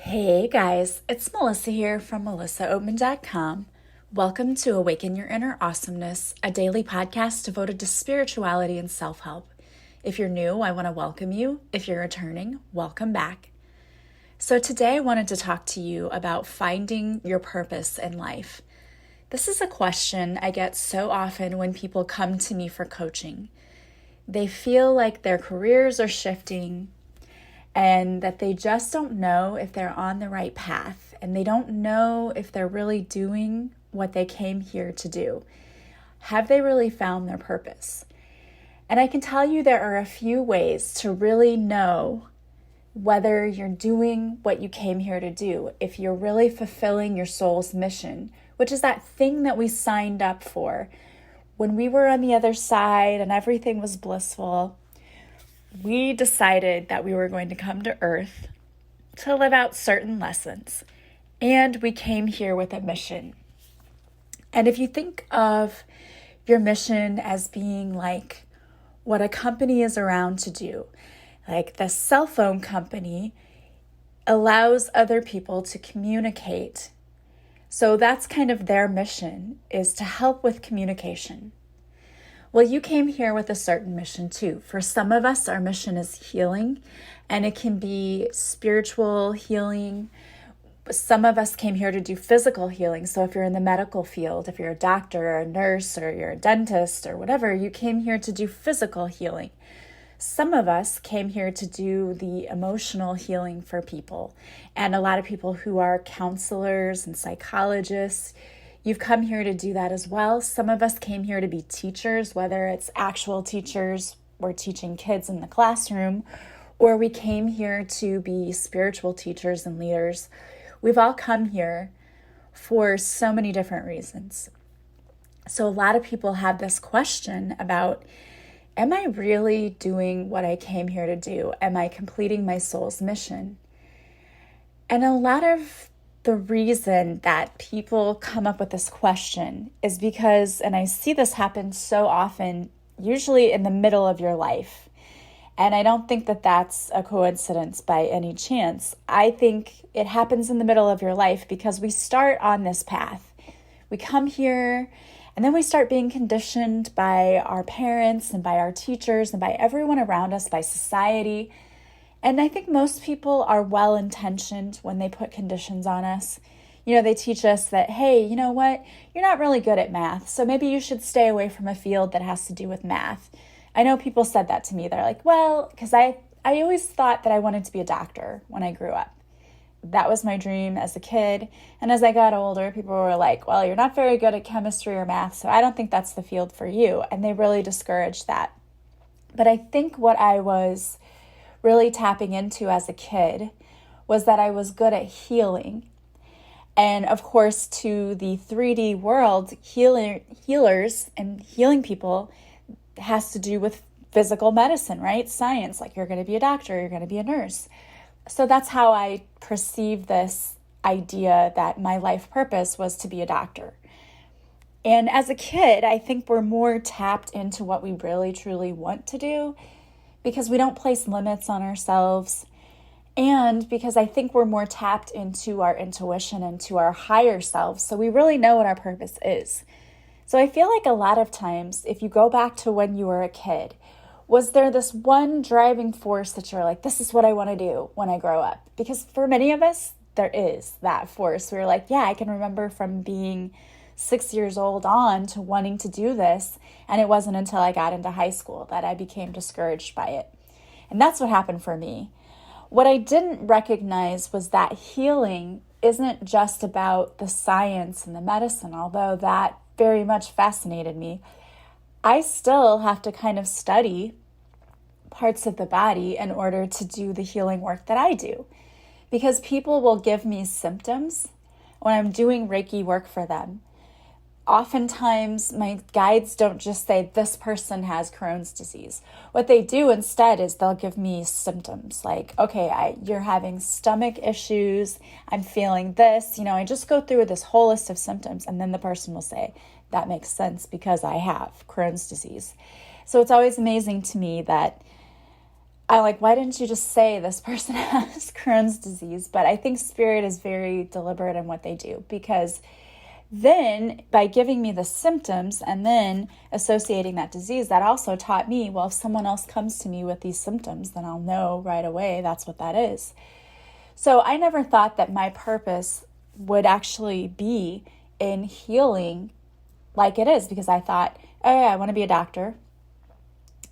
Hey guys, it's Melissa here from melissaoatman.com. Welcome to Awaken Your Inner Awesomeness, a daily podcast devoted to spirituality and self-help. If you're new, I want to welcome you. If you're returning, welcome back. So today I wanted to talk to you about finding your purpose in life. This is a question I get so often when people come to me for coaching. They feel like their careers are shifting and that they just don't know if they're on the right path, and they don't know if they're really doing what they came here to do. Have they really found their purpose? And I can tell you there are a few ways to really know whether you're doing what you came here to do, if you're really fulfilling your soul's mission, which is that thing that we signed up for. When we were on the other side and everything was blissful, we decided that we were going to come to Earth to live out certain lessons, and we came here with a mission. And if you think of your mission as being like what a company is around to do, like the cell phone company allows other people to communicate. So that's kind of their mission, is to help with communication. Well, you came here with a certain mission too. For some of us, our mission is healing, and it can be spiritual healing. Some of us came here to do physical healing. So if you're in the medical field, if you're a doctor or a nurse or you're a dentist or whatever, you came here to do physical healing. Some of us came here to do the emotional healing for people. And a lot of people who are counselors and psychologists, you've come here to do that as well. Some of us came here to be teachers, whether it's actual teachers, we're teaching kids in the classroom, or we came here to be spiritual teachers and leaders. We've all come here for so many different reasons. So a lot of people have this question about, am I really doing what I came here to do? Am I completing my soul's mission? And a lot of the reason that people come up with this question is because, and I see this happen so often, usually in the middle of your life. And I don't think that that's a coincidence by any chance. I think it happens in the middle of your life because we start on this path. We come here and then we start being conditioned by our parents and by our teachers and by everyone around us, by society. And I think most people are well-intentioned when they put conditions on us. You know, they teach us that, hey, you know what? You're not really good at math, so maybe you should stay away from a field that has to do with math. I know people said that to me. They're like, well, because I always thought that I wanted to be a doctor when I grew up. That was my dream as a kid. And as I got older, people were like, well, you're not very good at chemistry or math, so I don't think that's the field for you. And they really discouraged that. But I think what I was really tapping into as a kid was that I was good at healing. And of course, to the 3D world, healers and healing people has to do with physical medicine, right? Science, like you're going to be a doctor, you're going to be a nurse. So that's how I perceived this idea that my life purpose was to be a doctor. And as a kid, I think we're more tapped into what we really, truly want to do because we don't place limits on ourselves, and because I think we're more tapped into our intuition and to our higher selves, so we really know what our purpose is. So I feel like a lot of times, if you go back to when you were a kid, was there this one driving force that you're like, this is what I want to do when I grow up? Because for many of us, there is that force. We're like, yeah, I can remember from being 6 years old on to wanting to do this. And it wasn't until I got into high school that I became discouraged by it. And that's what happened for me. What I didn't recognize was that healing isn't just about the science and the medicine, although that very much fascinated me. I still have to kind of study parts of the body in order to do the healing work that I do. Because people will give me symptoms when I'm doing Reiki work for them. Oftentimes, my guides don't just say, this person has Crohn's disease. What they do instead is they'll give me symptoms like, okay, you're having stomach issues, I'm feeling this. I just go through this whole list of symptoms, and then the person will say, that makes sense because I have Crohn's disease. So it's always amazing to me that I like, why didn't you just say this person has Crohn's disease? But I think spirit is very deliberate in what they do, because then by giving me the symptoms and then associating that disease, that also taught me, well, if someone else comes to me with these symptoms, then I'll know right away that's what that is. So I never thought that my purpose would actually be in healing like it is, because I thought, oh yeah, I want to be a doctor.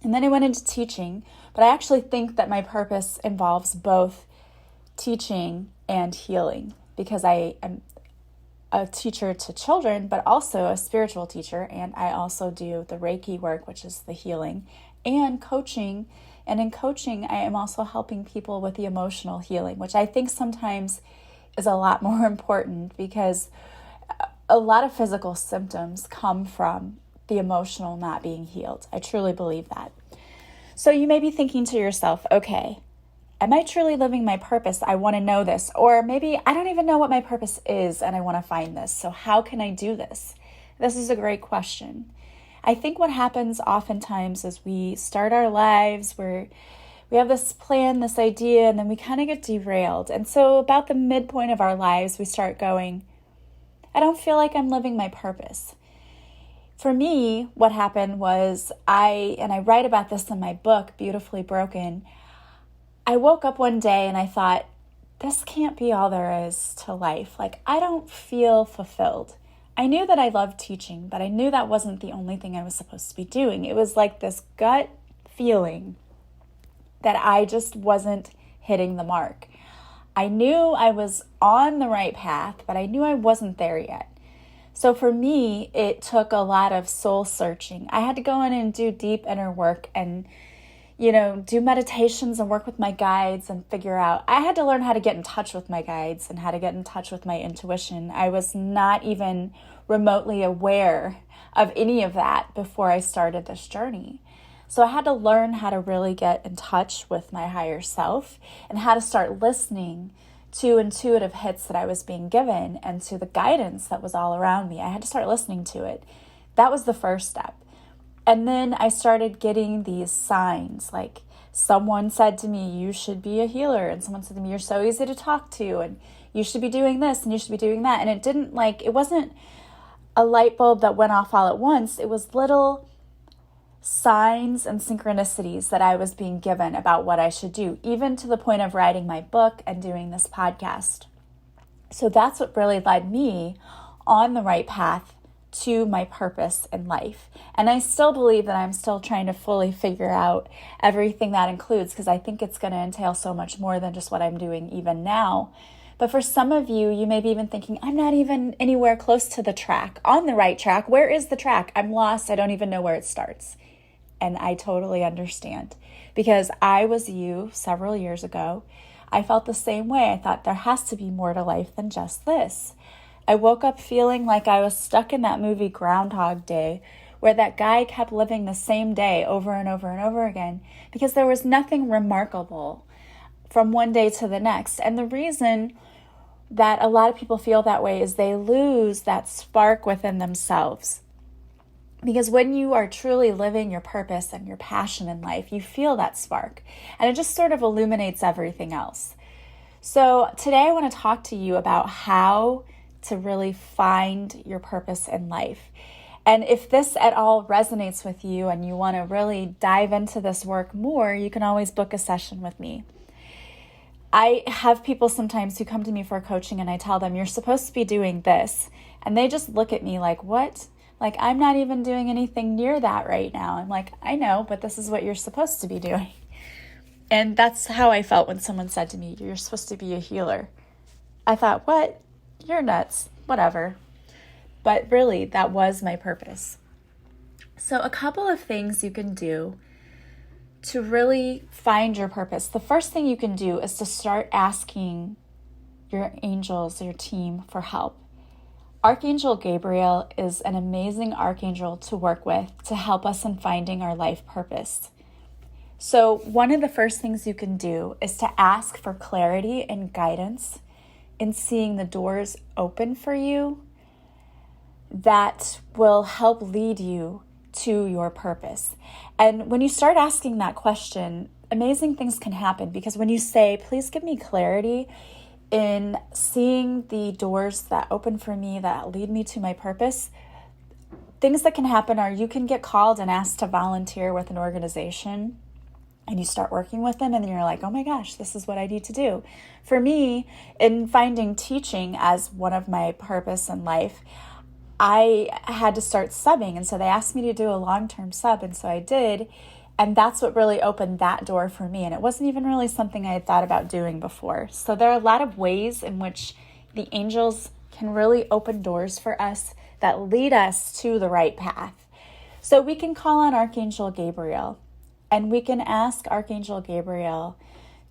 And then I went into teaching, but I actually think that my purpose involves both teaching and healing, because I am a teacher to children, but also a spiritual teacher. And I also do the Reiki work, which is the healing, and coaching. And in coaching, I am also helping people with the emotional healing, which I think sometimes is a lot more important, because a lot of physical symptoms come from the emotional not being healed. I truly believe that. So you may be thinking to yourself, okay, am I truly living my purpose? I want to know this. Or maybe I don't even know what my purpose is and I want to find this. So how can I do this? This is a great question. I think what happens oftentimes is we start our lives where we have this plan, this idea, and then we kind of get derailed. And so about the midpoint of our lives, we start going, I don't feel like I'm living my purpose. For me, what happened was I write about this in my book, Beautifully Broken. I woke up one day and I thought, this can't be all there is to life. Like, I don't feel fulfilled. I knew that I loved teaching, but I knew that wasn't the only thing I was supposed to be doing. It was like this gut feeling that I just wasn't hitting the mark. I knew I was on the right path, but I knew I wasn't there yet. So for me, it took a lot of soul searching. I had to go in and do deep inner work and do meditations and work with my guides and figure out. I had to learn how to get in touch with my guides and how to get in touch with my intuition. I was not even remotely aware of any of that before I started this journey. So I had to learn how to really get in touch with my higher self and how to start listening to intuitive hits that I was being given and to the guidance that was all around me. I had to start listening to it. That was the first step. And then I started getting these signs, like someone said to me, you should be a healer. And someone said to me, you're so easy to talk to, and you should be doing this and you should be doing that. And it wasn't a light bulb that went off all at once. It was little signs and synchronicities that I was being given about what I should do, even to the point of writing my book and doing this podcast. So that's what really led me on the right path to my purpose in life. And I still believe that I'm still trying to fully figure out everything that includes, because I think it's going to entail so much more than just what I'm doing even now. But for some of you, you may be even thinking, I'm not even anywhere close to the track, on the right track. Where is the track? I'm lost. I don't even know where it starts. And I totally understand, because I was you several years ago. I felt the same way. I thought there has to be more to life than just this. I woke up feeling like I was stuck in that movie Groundhog Day, where that guy kept living the same day over and over and over again, because there was nothing remarkable from one day to the next. And the reason that a lot of people feel that way is they lose that spark within themselves. Because when you are truly living your purpose and your passion in life, you feel that spark, and it just sort of illuminates everything else. So today I want to talk to you about how to really find your purpose in life. And if this at all resonates with you and you want to really dive into this work more, you can always book a session with me. I have people sometimes who come to me for coaching and I tell them, you're supposed to be doing this. And they just look at me like, what? Like, I'm not even doing anything near that right now. I'm like, I know, but this is what you're supposed to be doing. And that's how I felt when someone said to me, you're supposed to be a healer. I thought, what? You're nuts, whatever. But really, that was my purpose. So a couple of things you can do to really find your purpose. The first thing you can do is to start asking your angels, your team, for help. Archangel Gabriel is an amazing archangel to work with to help us in finding our life purpose. So one of the first things you can do is to ask for clarity and guidance in seeing the doors open for you that will help lead you to your purpose. And when you start asking that question, amazing things can happen, because when you say, please give me clarity in seeing the doors that open for me that lead me to my purpose, things that can happen are you can get called and asked to volunteer with an organization, and you start working with them, and then you're like, oh my gosh, this is what I need to do. For me, in finding teaching as one of my purpose in life, I had to start subbing. And so they asked me to do a long-term sub. And so I did. And that's what really opened that door for me. And it wasn't even really something I had thought about doing before. So there are a lot of ways in which the angels can really open doors for us that lead us to the right path. So we can call on Archangel Gabriel, and we can ask Archangel Gabriel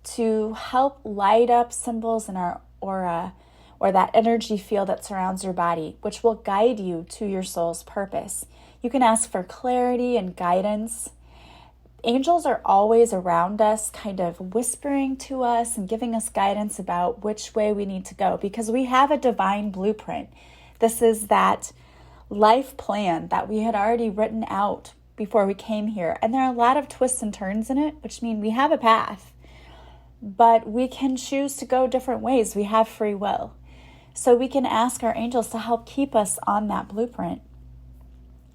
to help light up symbols in our aura, or that energy field that surrounds your body, which will guide you to your soul's purpose. You can ask for clarity and guidance. Angels are always around us, kind of whispering to us and giving us guidance about which way we need to go, because we have a divine blueprint. This is that life plan that we had already written out before we came here. And there are a lot of twists and turns in it, which mean we have a path, but we can choose to go different ways. We have free will. So we can ask our angels to help keep us on that blueprint.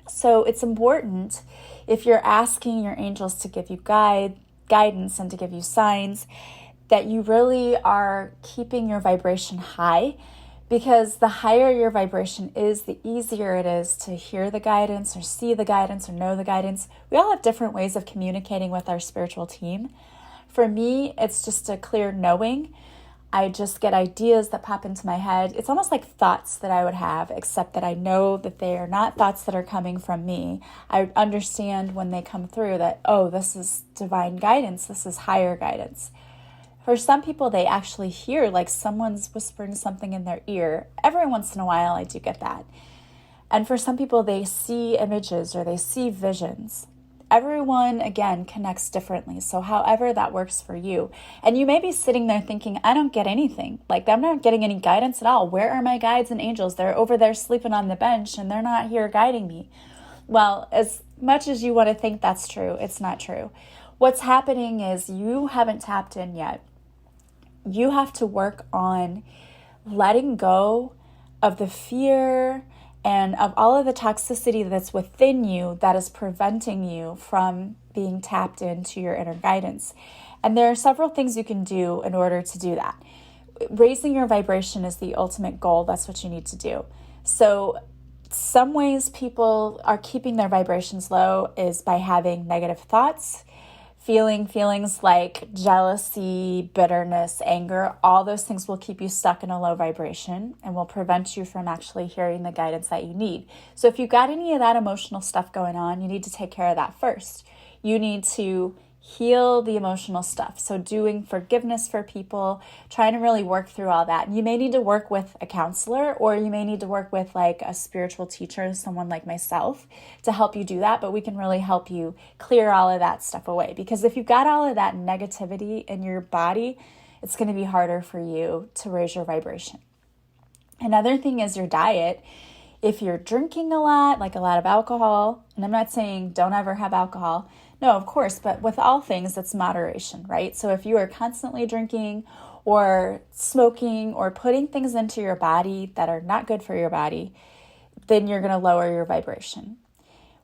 So it's important, if you're asking your angels to give you guidance and to give you signs, that you really are keeping your vibration high, because the higher your vibration is, the easier it is to hear the guidance or see the guidance or know the guidance. We all have different ways of communicating with our spiritual team. For me, it's just a clear knowing. I just get ideas that pop into my head. It's almost like thoughts that I would have, except that I know that they are not thoughts that are coming from me. I understand when they come through that, oh, this is divine guidance. This is higher guidance. For some people, they actually hear like someone's whispering something in their ear. Every once in a while, I do get that. And for some people, they see images or they see visions. Everyone, again, connects differently. So however that works for you. And you may be sitting there thinking, I don't get anything. Like, I'm not getting any guidance at all. Where are my guides and angels? They're over there sleeping on the bench and they're not here guiding me. Well, as much as you want to think that's true, it's not true. What's happening is you haven't tapped in yet. You have to work on letting go of the fear and of all of the toxicity that's within you that is preventing you from being tapped into your inner guidance. And there are several things you can do in order to do that. Raising your vibration is the ultimate goal. That's what you need to do. So some ways people are keeping their vibrations low is by having negative thoughts, feelings like jealousy, bitterness, anger. All those things will keep you stuck in a low vibration and will prevent you from actually hearing the guidance that you need. So if you've got any of that emotional stuff going on, you need to take care of that first. You need to heal the emotional stuff. So doing forgiveness for people, trying to really work through all that. And you may need to work with a counselor, or you may need to work with like a spiritual teacher, someone like myself, to help you do that. But we can really help you clear all of that stuff away. Because if you've got all of that negativity in your body, it's going to be harder for you to raise your vibration. Another thing is your diet. If you're drinking a lot, like a lot of alcohol, and I'm not saying don't ever have alcohol, no, of course, but with all things, it's moderation, right? So if you are constantly drinking or smoking or putting things into your body that are not good for your body, then you're going to lower your vibration.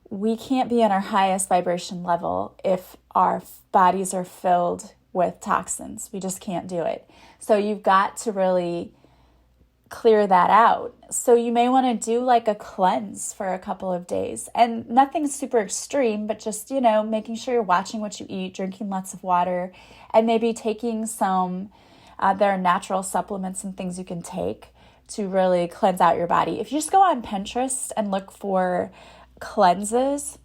We can't be in our highest vibration level if our bodies are filled with toxins. We just can't do it. So you've got to really clear that out. So you may want to do like a cleanse for a couple of days, and nothing super extreme, but just, making sure you're watching what you eat, drinking lots of water, and maybe taking some, there are natural supplements and things you can take to really cleanse out your body. If you just go on Pinterest and look for cleanses,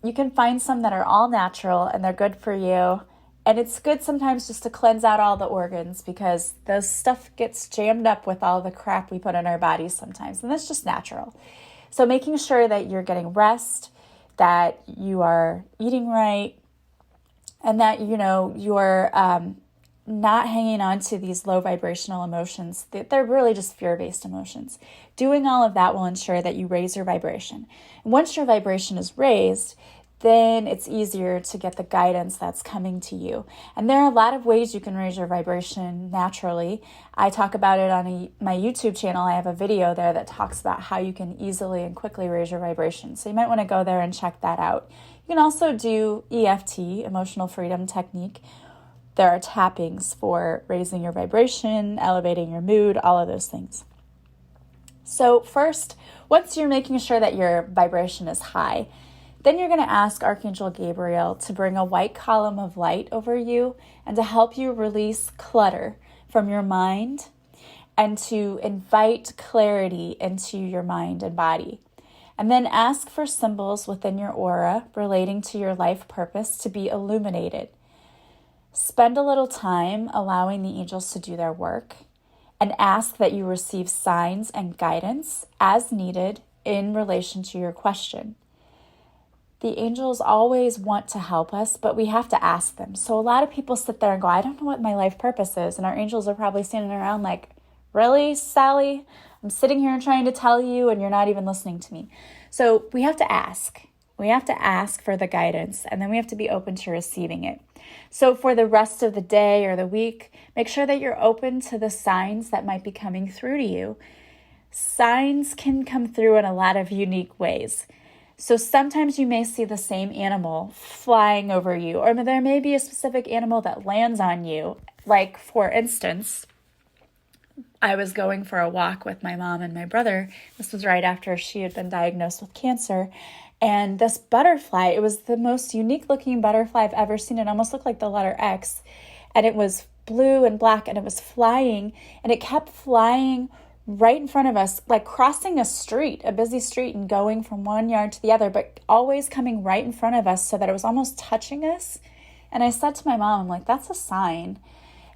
you can find some that are all natural and they're good for you. And it's good sometimes just to cleanse out all the organs, because the stuff gets jammed up with all the crap we put in our bodies sometimes. And that's just natural. So making sure that you're getting rest, that you are eating right, and that, you're not hanging on to these low vibrational emotions. They're really just fear-based emotions. Doing all of that will ensure that you raise your vibration. And once your vibration is raised, then it's easier to get the guidance that's coming to you. And there are a lot of ways you can raise your vibration naturally. I talk about it on my YouTube channel. I have a video there that talks about how you can easily and quickly raise your vibration. So you might want to go there and check that out. You can also do EFT, Emotional Freedom Technique. There are tappings for raising your vibration, elevating your mood, all of those things. So first, once you're making sure that your vibration is high, then you're going to ask Archangel Gabriel to bring a white column of light over you and to help you release clutter from your mind and to invite clarity into your mind and body. And then ask for symbols within your aura relating to your life purpose to be illuminated. Spend a little time allowing the angels to do their work and ask that you receive signs and guidance as needed in relation to your question. The angels always want to help us, but we have to ask them. So a lot of people sit there and go, I don't know what my life purpose is. And our angels are probably standing around like, really, Sally? I'm sitting here and trying to tell you and you're not even listening to me. So we have to ask. We have to ask for the guidance, and then we have to be open to receiving it. So for the rest of the day or the week, make sure that you're open to the signs that might be coming through to you. Signs can come through in a lot of unique ways. So sometimes you may see the same animal flying over you, or there may be a specific animal that lands on you. Like, for instance, I was going for a walk with my mom and my brother. This was right after she had been diagnosed with cancer. And this butterfly, it was the most unique looking butterfly I've ever seen. It almost looked like the letter X. And it was blue and black, and it was flying. And it kept flying right in front of us, like crossing a street, a busy street, and going from one yard to the other, but always coming right in front of us so that it was almost touching us. And I said to my mom, I'm like, that's a sign.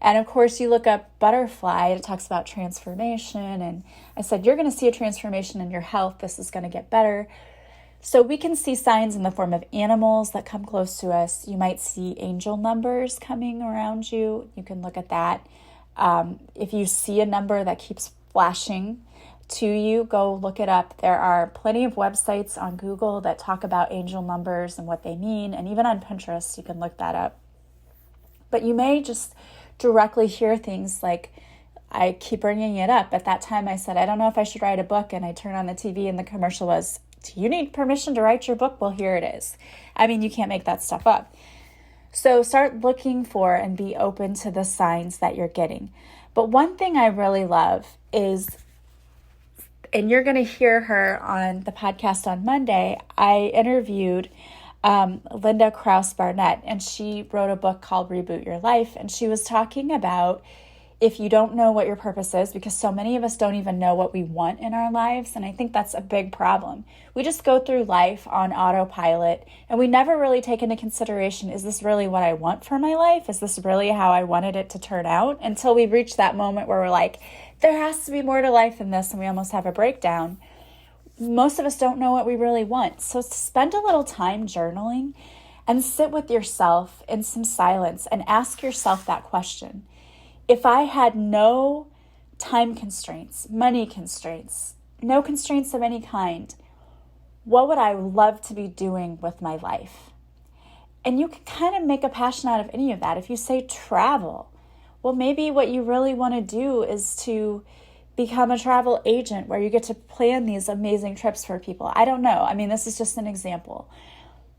And of course, you look up butterfly, and it talks about transformation. And I said, you're going to see a transformation in your health. This is going to get better. So we can see signs in the form of animals that come close to us. You might see angel numbers coming around you. You can look at that. If you see a number that keeps flashing to you, go look it up. There are plenty of websites on Google that talk about angel numbers and what they mean. And even on Pinterest, you can look that up. But you may just directly hear things like, I keep bringing it up. At that time, I said, I don't know if I should write a book. And I turned on the TV and the commercial was, do you need permission to write your book? Well, here it is. I mean, you can't make that stuff up. So start looking for and be open to the signs that you're getting. But one thing I really love is, and you're going to hear her on the podcast on Monday, I interviewed Linda Krause Barnett, and she wrote a book called Reboot Your Life. And she was talking about if you don't know what your purpose is, because so many of us don't even know what we want in our lives. And I think that's a big problem. We just go through life on autopilot and we never really take into consideration, is this really what I want for my life? Is this really how I wanted it to turn out? Until we reach that moment where we're like, there has to be more to life than this, and we almost have a breakdown. Most of us don't know what we really want. So spend a little time journaling and sit with yourself in some silence and ask yourself that question. If I had no time constraints, money constraints, no constraints of any kind, what would I love to be doing with my life? And you can kind of make a passion out of any of that. If you say travel, well, maybe what you really want to do is to become a travel agent where you get to plan these amazing trips for people. I don't know. I mean, this is just an example.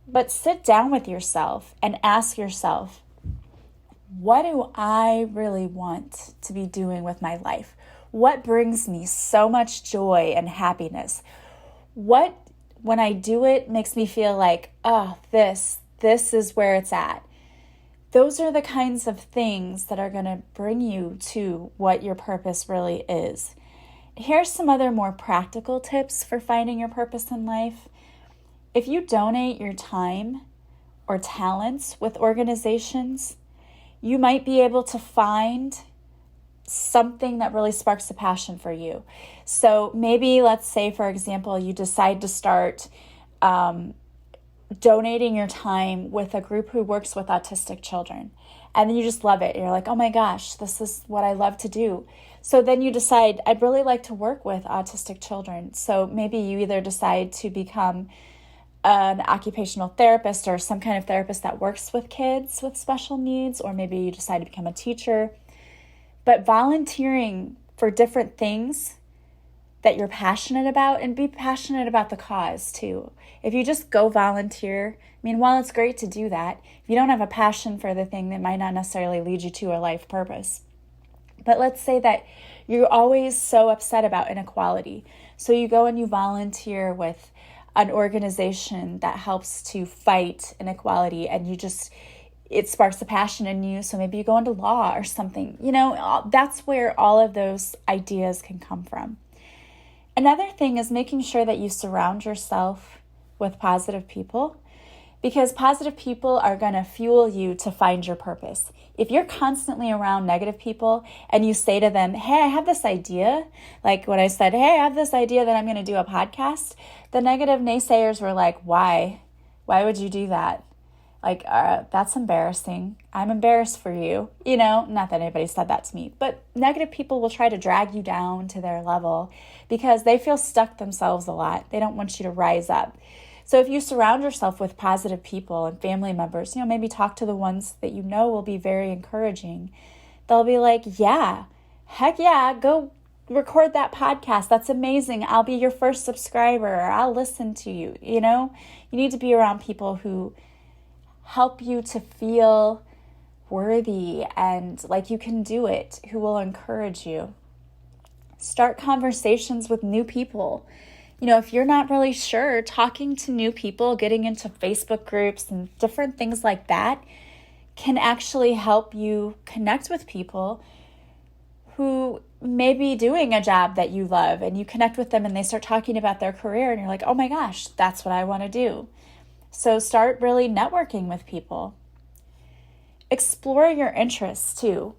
But sit down with yourself and ask yourself, what do I really want to be doing with my life? What brings me so much joy and happiness? What, when I do it, makes me feel like, oh, this is where it's at. Those are the kinds of things that are going to bring you to what your purpose really is. Here's some other more practical tips for finding your purpose in life. If you donate your time or talents with organizations, you might be able to find something that really sparks a passion for you. So maybe, let's say, for example, you decide to start donating your time with a group who works with autistic children. And then you just love it. You're like, oh my gosh, this is what I love to do. So then you decide, I'd really like to work with autistic children. So maybe you either decide to become an occupational therapist or some kind of therapist that works with kids with special needs, or maybe you decide to become a teacher. But volunteering for different things that you're passionate about, and be passionate about the cause too. If you just go volunteer, while it's great to do that, if you don't have a passion for the thing, that might not necessarily lead you to a life purpose. But let's say that you're always so upset about inequality. So you go and you volunteer with an organization that helps to fight inequality, and it sparks a passion in you. So maybe you go into law or something. That's where all of those ideas can come from. Another thing is making sure that you surround yourself with positive people, because positive people are going to fuel you to find your purpose. If you're constantly around negative people and you say to them, hey, I have this idea, like when I said, hey, I have this idea that I'm going to do a podcast, the negative naysayers were like, why? Why would you do that? Like, that's embarrassing. I'm embarrassed for you. Not that anybody said that to me, but negative people will try to drag you down to their level because they feel stuck themselves a lot. They don't want you to rise up. So if you surround yourself with positive people and family members, maybe talk to the ones that will be very encouraging. They'll be like, yeah, heck yeah, go record that podcast. That's amazing. I'll be your first subscriber, or I'll listen to you. You need to be around people who help you to feel worthy and like you can do it, who will encourage you. Start conversations with new people. If you're not really sure, talking to new people, getting into Facebook groups and different things like that can actually help you connect with people who may be doing a job that you love, and you connect with them and they start talking about their career and you're like, oh my gosh, that's what I want to do. So start really networking with people. Explore your interests too.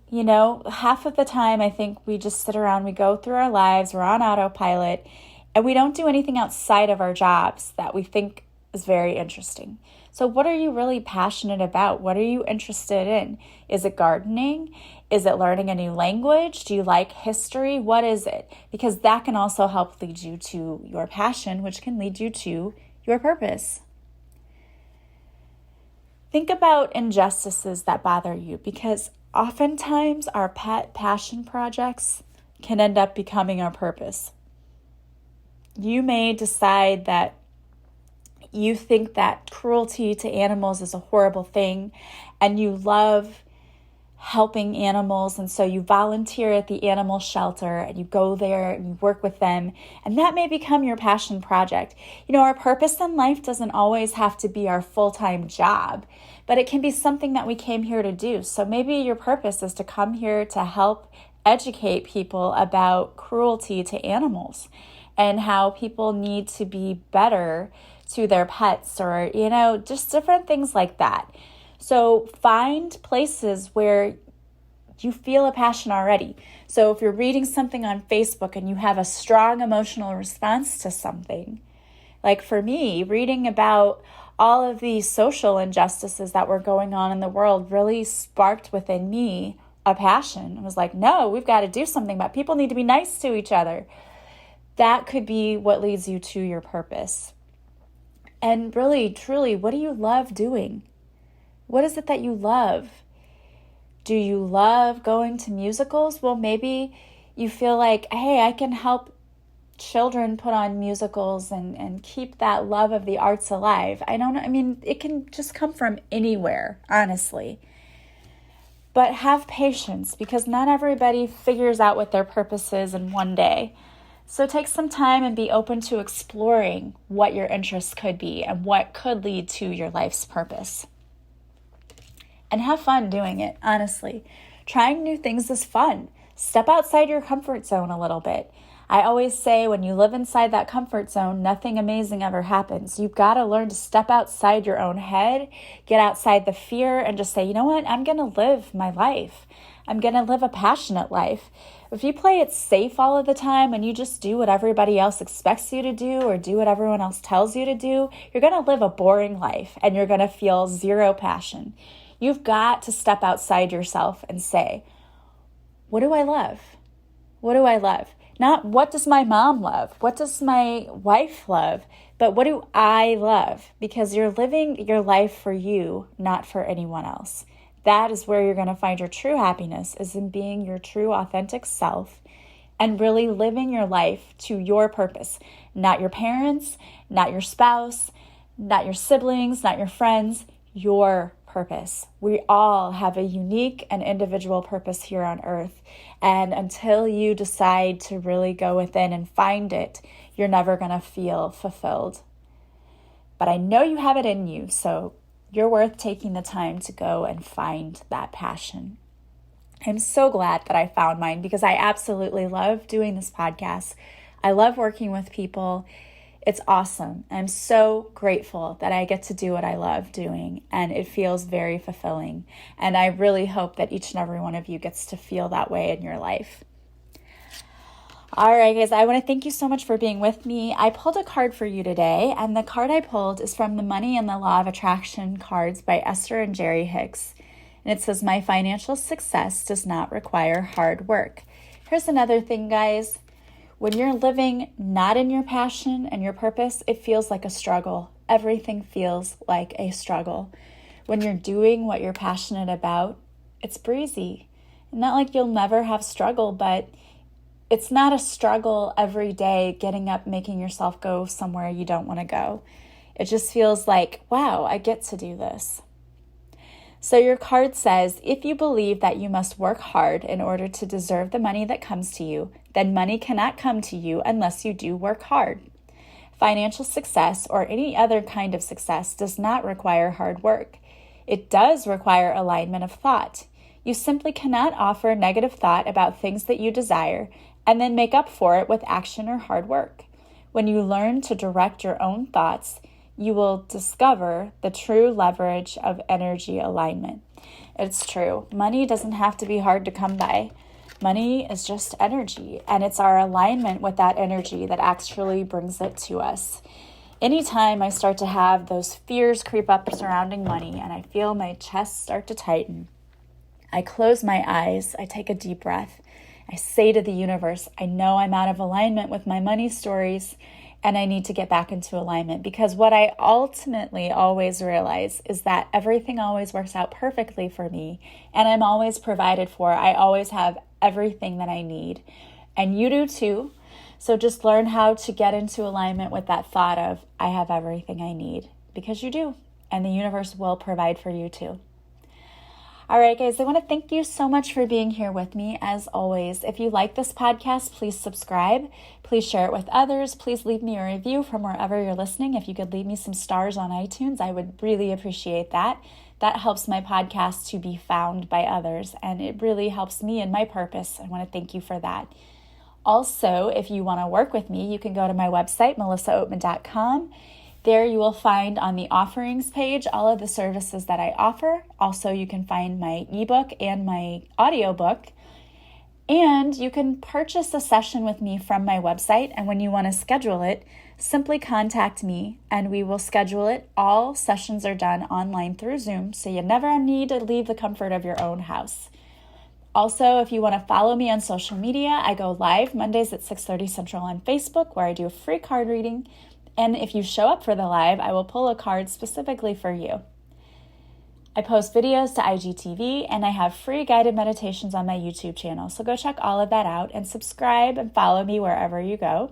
Half of the time I think we just sit around, we go through our lives, we're on autopilot, and we don't do anything outside of our jobs that we think is very interesting. So what are you really passionate about? What are you interested in? Is it gardening? Is it learning a new language? Do you like history? What is it? Because that can also help lead you to your passion, which can lead you to your purpose. Think about injustices that bother you, because oftentimes our pet passion projects can end up becoming our purpose. You may decide that you think that cruelty to animals is a horrible thing, and you love helping animals, and so you volunteer at the animal shelter and you go there and you work with them, and that may become your passion project. Our purpose in life doesn't always have to be our full-time job, but it can be something that we came here to do. So maybe your purpose is to come here to help educate people about cruelty to animals and how people need to be better to their pets, or just different things like that. So find places where you feel a passion already. So if you're reading something on Facebook and you have a strong emotional response to something, like for me, reading about all of these social injustices that were going on in the world really sparked within me a passion. I was like, no, we've got to do something about it. People need to be nice to each other. That could be what leads you to your purpose. And really, truly, what do you love doing? What is it that you love? Do you love going to musicals? Well, maybe you feel like, hey, I can help children put on musicals and keep that love of the arts alive. I don't know. It can just come from anywhere, honestly. But have patience, because not everybody figures out what their purpose is in one day. So take some time and be open to exploring what your interests could be and what could lead to your life's purpose. And have fun doing it, honestly. Trying new things is fun. Step outside your comfort zone a little bit. I always say when you live inside that comfort zone, nothing amazing ever happens. You've got to learn to step outside your own head, get outside the fear, and just say, you know what, I'm going to live my life. I'm going to live a passionate life. If you play it safe all of the time and you just do what everybody else expects you to do or do what everyone else tells you to do, you're going to live a boring life and you're going to feel zero passion. You've got to step outside yourself and say, what do I love? What do I love? Not what does my mom love? What does my wife love? But what do I love? Because you're living your life for you, not for anyone else. That is where you're going to find your true happiness, is in being your true authentic self and really living your life to your purpose. Not your parents, not your spouse, not your siblings, not your friends, your purpose. We all have a unique and individual purpose here on earth. And until you decide to really go within and find it, you're never going to feel fulfilled. But I know you have it in you, so you're worth taking the time to go and find that passion. I'm so glad that I found mine because I absolutely love doing this podcast. I love working with people. It's awesome. I'm so grateful that I get to do what I love doing, and it feels very fulfilling. And I really hope that each and every one of you gets to feel that way in your life. All right, guys, I want to thank you so much for being with me. I pulled a card for you today, and the card I pulled is from the Money and the Law of Attraction cards by Esther and Jerry Hicks. And it says, my financial success does not require hard work. Here's another thing, guys. When you're living not in your passion and your purpose, it feels like a struggle. Everything feels like a struggle. When you're doing what you're passionate about, it's breezy. Not like you'll never have struggle, but it's not a struggle every day getting up, making yourself go somewhere you don't want to go. It just feels like, wow, I get to do this. So your card says, if you believe that you must work hard in order to deserve the money that comes to you, then money cannot come to you unless you do work hard. Financial success or any other kind of success does not require hard work. It does require alignment of thought. You simply cannot offer negative thought about things that you desire and then make up for it with action or hard work. When you learn to direct your own thoughts, you will discover the true leverage of energy alignment. It's true. Money doesn't have to be hard to come by. Money is just energy, and it's our alignment with that energy that actually brings it to us. Anytime I start to have those fears creep up surrounding money and I feel my chest start to tighten, I close my eyes, I take a deep breath, I say to the universe, I know I'm out of alignment with my money stories, and I need to get back into alignment, because what I ultimately always realize is that everything always works out perfectly for me, and I'm always provided for. I always have everything that I need, and you do too. So just learn how to get into alignment with that thought of, I have everything I need, because you do, and the universe will provide for you too. All right, guys, I want to thank you so much for being here with me, as always. If you like this podcast, please subscribe. Please share it with others. Please leave me a review from wherever you're listening. If you could leave me some stars on iTunes, I would really appreciate that. That helps my podcast to be found by others, and it really helps me in my purpose. I want to thank you for that. Also, if you want to work with me, you can go to my website, melissaoatman.com. There you will find on the offerings page all of the services that I offer. Also, you can find my ebook and my audiobook. And you can purchase a session with me from my website. And when you want to schedule it, simply contact me and we will schedule it. All sessions are done online through Zoom, so you never need to leave the comfort of your own house. Also, if you want to follow me on social media, I go live Mondays at 6:30 Central on Facebook, where I do a free card reading. And if you show up for the live, I will pull a card specifically for you. I post videos to IGTV, and I have free guided meditations on my YouTube channel. So go check all of that out and subscribe and follow me wherever you go.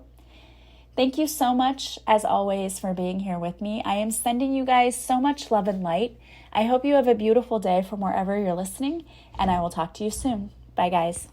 Thank you so much, as always, for being here with me. I am sending you guys so much love and light. I hope you have a beautiful day from wherever you're listening, and I will talk to you soon. Bye, guys.